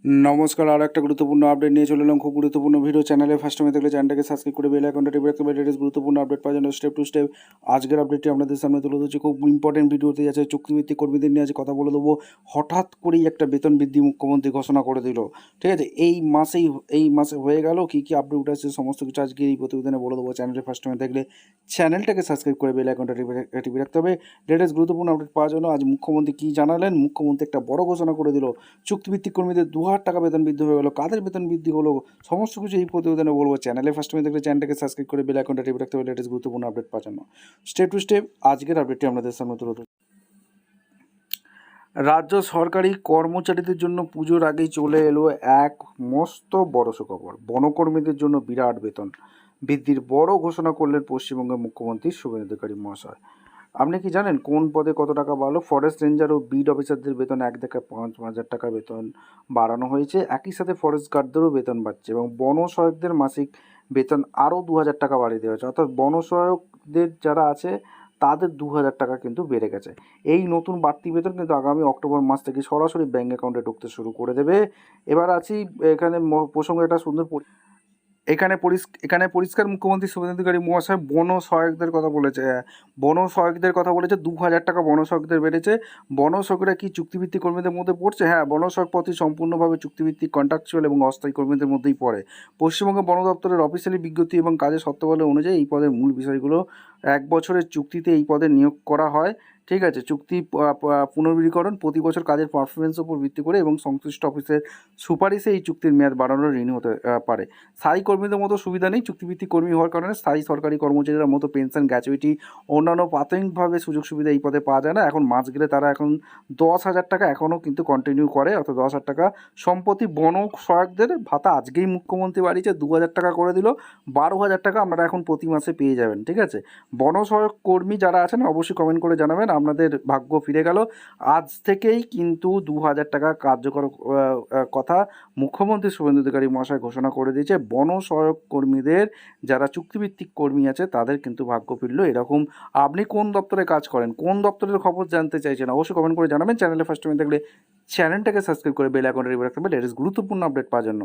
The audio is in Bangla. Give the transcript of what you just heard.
নমস্কার, আরও একটা গুরুত্বপূর্ণ আপডেট নিয়ে চলে এলাম। খুব গুরুত্বপূর্ণ ভিডিও। চ্যানেলে ফার্স্ট টাইমে থাকলে চ্যানেলটাকে সাবস্ক্রাইব করে বেল আইকনটা টিপে রাখতে হবে লেটেস্ট গুরুত্বপূর্ণ আপডেট পাওয়ার জন্য। স্টেপ টু স্টেপ আজকের আপডেটটি আপনাদের সামনে তুলে ধরছি। খুব ইম্পর্টেন্ট ভিডিওতে আছে। চুক্তিভিত্তিক কর্মীদের নিয়ে আজ কথা বলে দেবো। হঠাৎ করেই একটা বেতন বৃদ্ধি মুখ্যমন্ত্রী ঘোষণা করে দিল। ঠিক আছে, এই মাসে হয়ে গেল। কী কী আপডেট উঠে আসছে সমস্ত কিছু আজকে এই প্রতিবেদনে বলে দেবো। চ্যানেলে ফার্স্ট টাইমে থাকলে চ্যানেলটাকে সাবস্ক্রাইব করে বেল আইকনটা টিপে রাখতে হবে লেটেস্ট গুরুত্বপূর্ণ আপডেট পাওয়ার জন্য। আজ মুখ্যমন্ত্রী কী জানালেন? মুখ্যমন্ত্রী একটা বড় ঘোষণা করে দিল। চুক্তিভিত্তিক কর্মীদের 2,000 টাকা বেতন বৃদ্ধি হয়ে গেলো। কাদের বেতন বৃদ্ধি হলো সমস্ত কিছু এই প্রতিবেদনে বলবো। চ্যানেলে ফার্স্ট টাইম দেখলে চ্যানেলটাকে সাবস্ক্রাইব করে বেল আইকনটা টিপে রাখতে হবে লেটেস্ট গুরুত্বপূর্ণ আপডেট পাওয়ার জন্য। স্টেপ টু স্টেপ আজকের আপডেটটি আপনাদের সামনে তুলে ধরছি। রাজ্য সরকারি কর্মচারীদের জন্য পুজোর আগেই চলে এলো এক মস্ত বড় সুখবর। বনকর্মীদের জন্য বিরাট বেতন বৃদ্ধির বড় ঘোষণা করলেন পশ্চিমবঙ্গের মুখ্যমন্ত্রী শুভেন্দু অধিকারী মহাশয়। আপনি কি জানেন কোন পদে কত টাকা বাড়লো? ফরেস্ট রেঞ্জার ও বিড অফিসারদের বেতন এক থেকে 5,000 টাকা বেতন বাড়ানো হয়েছে। একই সাথে ফরেস্ট গার্ডদেরও বেতন বাড়ছে এবং বন সহায়কদের মাসিক বেতন আরও 2,000 টাকা বাড়িয়ে দেওয়া হয়েছে। অর্থাৎ বন সহায়কদের যারা আছে তাদের 2,000 টাকা কিন্তু বেড়ে গেছে। এই নতুন বাড়তি বেতন কিন্তু আগামী অক্টোবর মাস থেকে সরাসরি ব্যাঙ্ক অ্যাকাউন্টে ঢুকতে শুরু করে দেবে। এবার আছি এখানে প্রসঙ্গে একটা সুন্দর এখানে পরিষ্কার মুখ্যমন্ত্রী শুভেন্দু অধিকারী মহাশয় বন সহায়কদের কথা বলেছে। বন সহায়কদের কথা বলেছে। 2,000 টাকা বন সহায়কদের বেড়েছে। বন সহায়করা কি চুক্তিভিত্তিক কর্মীদের মধ্যে পড়ছে? হ্যাঁ, বন সহায়ক পদটি সম্পূর্ণভাবে চুক্তিভিত্তিক কন্ট্রাকচুয়াল এবং অস্থায়ী কর্মীদের মধ্যেই পড়ে। পশ্চিমবঙ্গ বন দপ্তরের অফিসিয়ালি বিজ্ঞপ্তি এবং কাজের শর্তাবলী অনুযায়ী এই পদের মূল বিষয়গুলো: 1 বছরের চুক্তিতে এই পদে নিয়োগ করা হয়। ঠিক আছে, চুক্তি পুনর্বীকরণ প্রতি বছর কাজের পারফরমেন্সের উপর ভিত্তি করে এবং সংশ্লিষ্ট অফিসের সুপারিশে এই চুক্তির মেয়াদ বাড়ানোর ঋণ হতে পারে। স্থায়ী কর্মীদের মতো সুবিধা নেই। চুক্তিভিত্তিক কর্মী হওয়ার কারণে স্থায়ী সরকারি কর্মচারীরা মতো পেনশন, গ্র্যাচুইটি, অন্যান্য প্রাথমিকভাবে সুযোগ সুবিধা এই পদে পাওয়া যায় না। এখন মাস গেলে তারা এখন 10,000 টাকা এখনও কিন্তু কন্টিনিউ করে, অর্থাৎ 10,000 টাকা। সম্প্রতি বন সহায়কদের ভাতা আজকেই মুখ্যমন্ত্রী বাড়িয়েছে, 2,000 টাকা করে দিল। 12,000 টাকা আপনারা এখন প্রতি মাসে পেয়ে যাবেন। ঠিক আছে, বন সহায়ক কর্মী যারা আছেন অবশ্যই কমেন্ট করে জানাবেন আপনাদের ভাগ্য ফিরে গেল। আজ থেকেই কিন্তু 2,000 টাকা কার্যকর কথা মুখ্যমন্ত্রী শুভেন্দু অধিকারী মহাশয় ঘোষণা করে দিয়েছে। বন সহায়ক কর্মীদের যারা চুক্তিভিত্তিক কর্মী আছে তাদের কিন্তু ভাগ্য ফিরল। এরকম আপনি কোন দপ্তরে কাজ করেন, কোন দপ্তরের খবর জানতে চাইছেন অবশ্যই কমেন্ট করে জানাবেন। চ্যানেলে ফার্স্ট টাইম থাকলে চ্যানেলটাকে সাবস্ক্রাইব করে বেল আইকনটা টিপে রাখতে হবে লেটেস্ট গুরুত্বপূর্ণ আপডেট পাওয়ার জন্য।